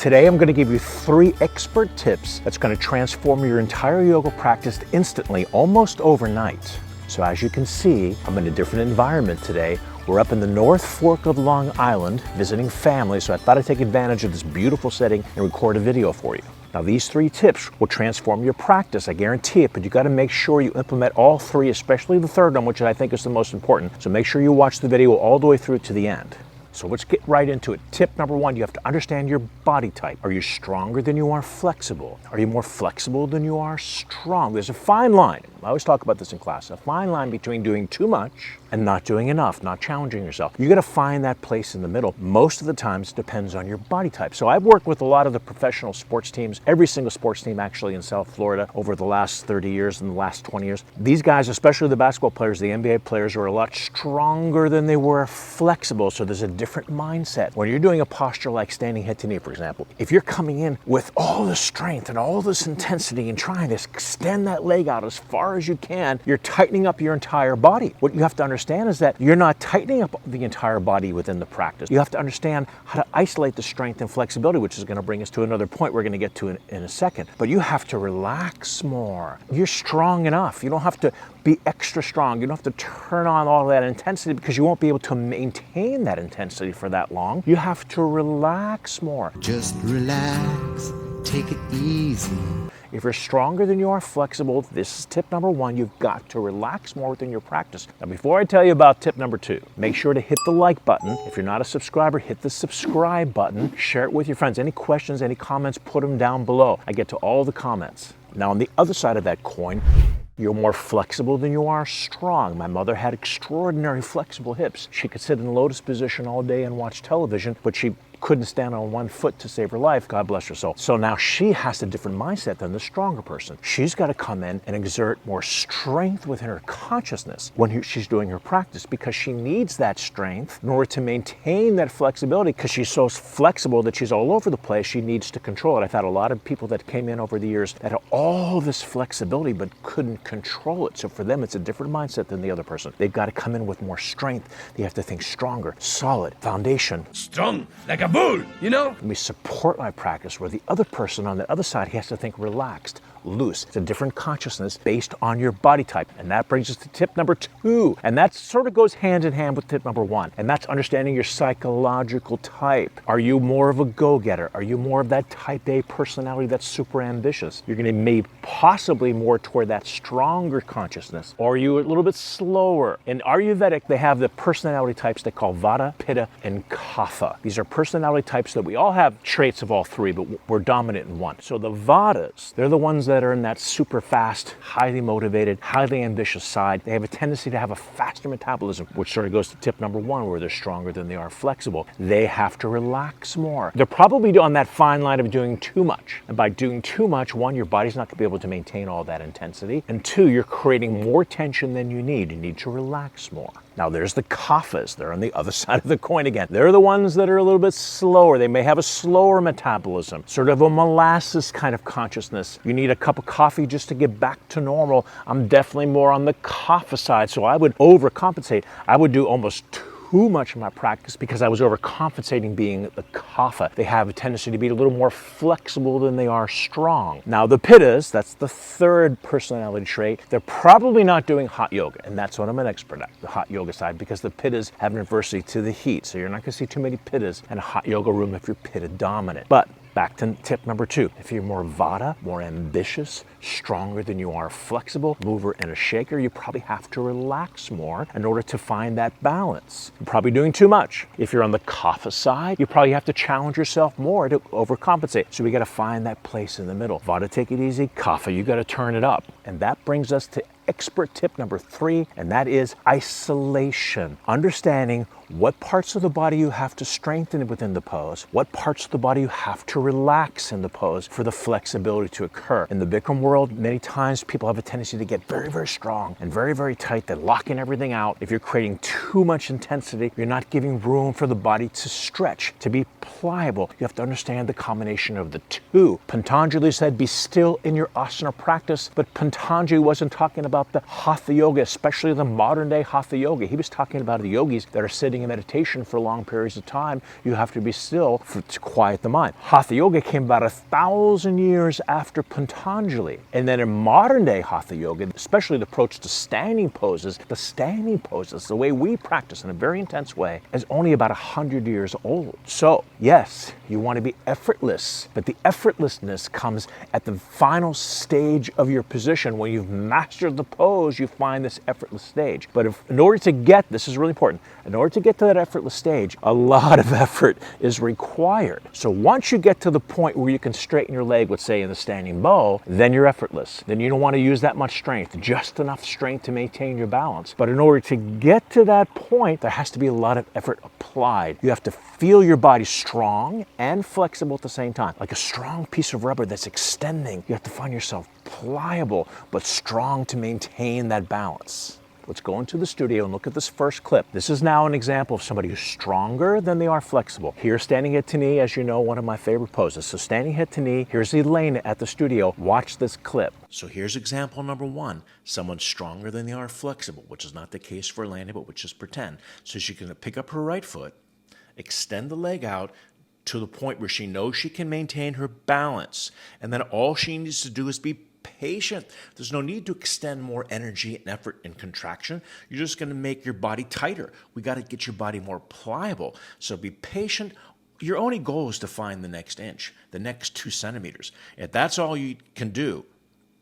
Today I'm going to give you 3 expert tips that's going to transform your entire yoga practice instantly, almost overnight. So as you can see, I'm in a different environment today. We're up in the North Fork of Long Island visiting family, so I thought I'd take advantage of this beautiful setting and record a video for you. Now these 3 tips will transform your practice, I guarantee it, but you got to make sure you implement all 3, especially the third one, which I think is the most important. So make sure you watch the video all the way through to the end. So let's get right into it. Tip number 1, you have to understand your body type. Are you stronger than you are flexible? Are you more flexible than you are strong? There's a fine line. I always talk about this in class, a fine line between doing too much and not doing enough, not challenging yourself. You got to find that place in the middle. Most of the times it depends on your body type. So I've worked with a lot of the professional sports teams, every single sports team actually in South Florida over the last 30 years and the last 20 years. These guys, especially the basketball players, the NBA players, are a lot stronger than they were flexible. So there's a different mindset. When you're doing a posture like standing head to knee, for example, if you're coming in with all the strength and all this intensity and trying to extend that leg out as far as you can, you're tightening up your entire body. What you have to understand is that you're not tightening up the entire body within the practice. You have to understand how to isolate the strength and flexibility, which is going to bring us to another point we're going to get to in a second. But you have to relax more. You're strong enough. You don't have to be extra strong. You don't have to turn on all that intensity because you won't be able to maintain that intensity for that long. You have to relax more. Just relax, take it easy. If you're stronger than you are flexible, this is tip number 1, you've got to relax more within your practice. Now before I tell you about tip number 2, make sure to hit the like button. If you're not a subscriber, hit the subscribe button. Share it with your friends. Any questions, any comments, put them down below. I get to all the comments. Now on the other side of that coin, you're more flexible than you are strong. My mother had extraordinary flexible hips. She could sit in lotus position all day and watch television, but she couldn't stand on one foot to save her life. God bless her soul. So now she has a different mindset than the stronger person. She's got to come in and exert more strength within her consciousness when she's doing her practice, because she needs that strength in order to maintain that flexibility, because she's so flexible that she's all over the place. She needs to control it. I've had a lot of people that came in over the years that had all this flexibility but couldn't control it. So for them, it's a different mindset than the other person. They've got to come in with more strength. They have to think stronger, solid, foundation. Strong, like a bull, you know? Let me support my practice, where the other person on the other side, he has to think relaxed, loose. It's a different consciousness based on your body type. And that brings us to tip number 2. And that sort of goes hand in hand with tip number 1. And that's understanding your psychological type. Are you more of a go-getter? Are you more of that type A personality that's super ambitious? You're going to be possibly more toward that stronger consciousness. Or are you a little bit slower? In Ayurvedic, they have the personality types they call Vata, Pitta, and Kapha. These are personality types that we all have traits of all 3, but we're dominant in one. So the Vatas, they're the ones that are in that super fast, highly motivated, highly ambitious side. They have a tendency to have a faster metabolism, which sort of goes to tip number 1, where they're stronger than they are flexible. They have to relax more. They're probably on that fine line of doing too much. And by doing too much, 1, your body's not going to be able to maintain all that intensity. And 2, you're creating more tension than you need. You need to relax more. Now there's the Kaphas. They're on the other side of the coin again. They're the ones that are a little bit slower. They may have a slower metabolism, sort of a molasses kind of consciousness. You need a cup of coffee just to get back to normal. I'm definitely more on the Kapha side, so I would overcompensate. I would do almost too much in my practice because I was overcompensating being the Kapha. They have a tendency to be a little more flexible than they are strong. Now the Pittas, that's the 3rd personality trait, they're probably not doing hot yoga, and that's what I'm an expert at, the hot yoga side, because the Pittas have an adversity to the heat. So you're not going to see too many Pittas in a hot yoga room if you're Pitta dominant. But back to tip number 2. If you're more Vata, more ambitious, stronger than you are flexible, mover and a shaker, you probably have to relax more in order to find that balance. You're probably doing too much. If you're on the Kapha side, you probably have to challenge yourself more to overcompensate. So we got to find that place in the middle. Vata, take it easy. Kapha, you got to turn it up. And that brings us to expert tip number 3, and that is isolation. Understanding what parts of the body you have to strengthen within the pose, what parts of the body you have to relax in the pose for the flexibility to occur. In the Bikram world, many times people have a tendency to get very, very strong and very, very tight. They're locking everything out. If you're creating too much intensity, you're not giving room for the body to stretch, to be pliable. You have to understand the combination of the 2. Patanjali said, be still in your asana practice, but Patanjali wasn't talking about the Hatha Yoga, especially the modern day Hatha Yoga. He was talking about the yogis that are sitting sitting in meditation for long periods of time, you have to be still to quiet the mind. Hatha Yoga came about 1,000 years after Patanjali. And then in modern day Hatha Yoga, especially the approach to standing poses, the way we practice in a very intense way, is only about 100 years old. So yes, you want to be effortless, but the effortlessness comes at the final stage of your position. When you've mastered the pose, you find this effortless stage. But in order to get, this is really important, in order to get to that effortless stage, a lot of effort is required. So once you get to the point where you can straighten your leg, let's say in the standing bow, then you're effortless. Then you don't want to use that much strength, just enough strength to maintain your balance. But in order to get to that point, there has to be a lot of effort applied. You have to feel your body strong and flexible at the same time, like a strong piece of rubber that's extending. You have to find yourself pliable but strong to maintain that balance. Let's go into the studio and look at this first clip. This is now an example of somebody who's stronger than they are flexible. Here, standing head to knee, as you know, one of my favorite poses. So standing head to knee, here's Elena at the studio. Watch this clip. So here's example number one. Someone stronger than they are flexible, which is not the case for Elena, but which is pretend. So she can pick up her right foot, extend the leg out to the point where she knows she can maintain her balance. And then all she needs to do is be patient. There's no need to extend more energy and effort and contraction. You're just going to make your body tighter. We got to get your body more pliable. So be patient. Your only goal is to find the next inch, the next 2 centimeters. If that's all you can do,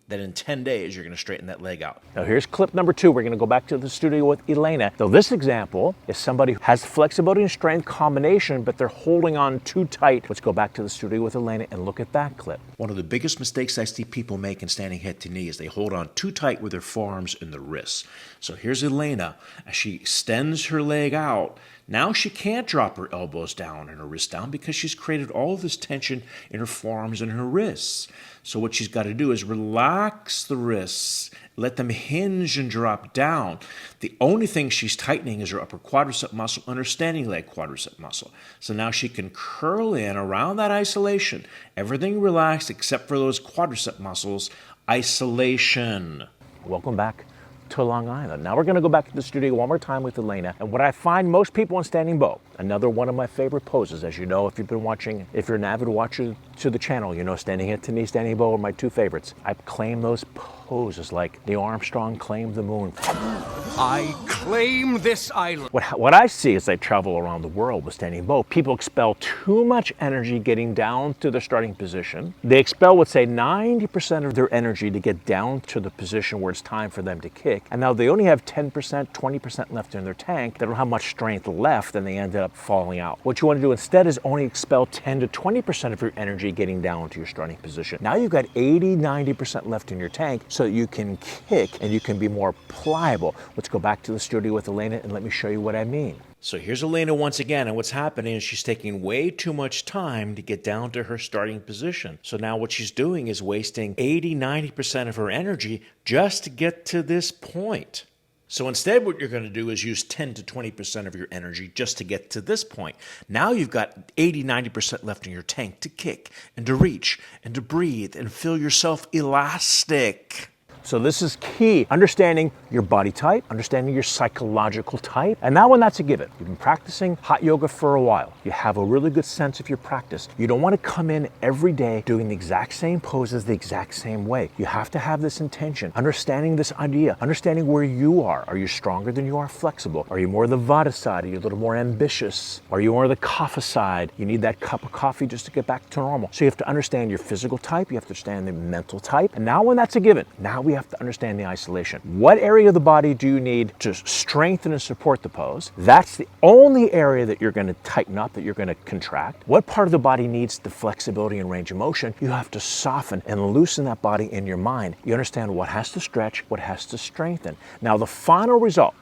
then in 10 days, you're going to straighten that leg out. Now here's clip number 2. We're going to go back to the studio with Elena. So this example is somebody who has flexibility and strength combination, but they're holding on too tight. Let's go back to the studio with Elena and look at that clip. One of the biggest mistakes I see people make in standing head to knee is they hold on too tight with their forearms and the wrists. So here's Elena as she extends her leg out. Now she can't drop her elbows down and her wrists down because she's created all of this tension in her forearms and her wrists. So what she's got to do is relax the wrists, let them hinge and drop down. The only thing she's tightening is her upper quadricep muscle and her standing leg quadricep muscle. So now she can curl in around that isolation. Everything relaxed except for those quadricep muscles. Isolation. Welcome back to Long Island. Now we're going to go back to the studio one more time with Elena. And what I find most people in standing bow, another one of my favorite poses, as you know, if you've been watching, if you're an avid watcher to the channel, you know standing head to knee, standing bow are my 2 favorites. I claim those poses like Neil Armstrong claimed the moon. I claim this island. What I see as I travel around the world with standing bow, people expel too much energy getting down to their starting position. They expel, let's say, 90% of their energy to get down to the position where it's time for them to kick. And now they only have 10%, 20% left in their tank. They don't have much strength left and they ended up falling out. What you want to do instead is only expel 10 to 20% of your energy getting down to your starting position. Now you've got 80, 90% left in your tank so that you can kick and you can be more pliable. Let's go back to the studio with Elena and let me show you what I mean. So here's Elena once again, and what's happening is she's taking way too much time to get down to her starting position. So now what she's doing is wasting 80, 90% of her energy just to get to this point. So instead what you're going to do is use 10 to 20% of your energy just to get to this point. Now you've got 80, 90% left in your tank to kick and to reach and to breathe and feel yourself elastic. So this is key, understanding your body type, understanding your psychological type. And now when that's a given, you've been practicing hot yoga for a while, you have a really good sense of your practice. You don't want to come in every day doing the exact same poses the exact same way. You have to have this intention, understanding this idea, understanding where you are. Are you stronger than you are flexible? Are you more the Vata side? Are you a little more ambitious? Are you more the Kapha side? You need that cup of coffee just to get back to normal. So you have to understand your physical type, you have to understand the mental type. And now when that's a given, now we have to understand the isolation. What area of the body do you need to strengthen and support the pose? That's the only area that you're going to tighten up, that you're going to contract. What part of the body needs the flexibility and range of motion? You have to soften and loosen that body in your mind. You understand what has to stretch, what has to strengthen. Now the final result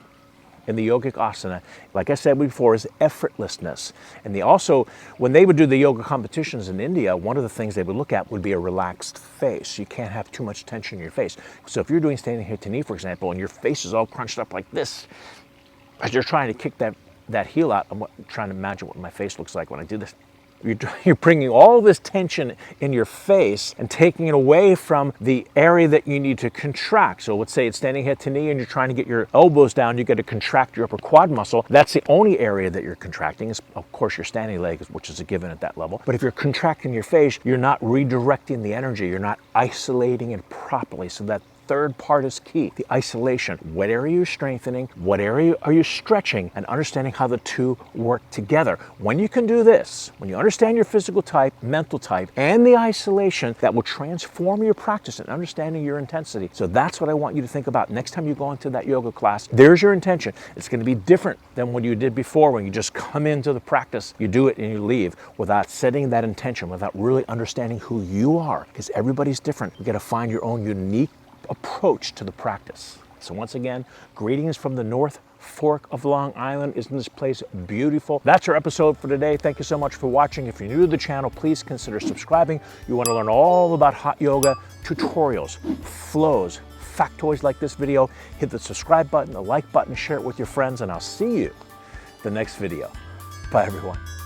in the yogic asana, like I said before, is effortlessness. And they also, when they would do the yoga competitions in India, one of the things they would look at would be a relaxed face. You can't have too much tension in your face. So if you're doing standing head to knee, for example, and your face is all crunched up like this, as you're trying to kick that heel out, I'm trying to imagine what my face looks like when I do this. You're bringing all this tension in your face and taking it away from the area that you need to contract. So let's say it's standing head to knee and you're trying to get your elbows down, you got to contract your upper quad muscle. That's the only area that you're contracting. Is of course your standing leg, which is a given at that level. But if you're contracting your face, you're not redirecting the energy. You're not isolating it properly. So that third part is key, the isolation. What area are you strengthening? What area are you stretching? And understanding how the two work together. When you can do this, when you understand your physical type, mental type, and the isolation, that will transform your practice and understanding your intensity. So that's what I want you to think about next time you go into that yoga class. There's your intention. It's going to be different than what you did before when you just come into the practice, you do it and you leave without setting that intention, without really understanding who you are, because everybody's different. You got to find your own unique approach to the practice. So once again, greetings from the North Fork of Long Island. Isn't this place beautiful? That's our episode for today. Thank you so much for watching. If you're new to the channel, please consider subscribing. You want to learn all about hot yoga, tutorials, flows, factoids like this video, hit the subscribe button, the like button, share it with your friends, and I'll see you the next video. Bye everyone.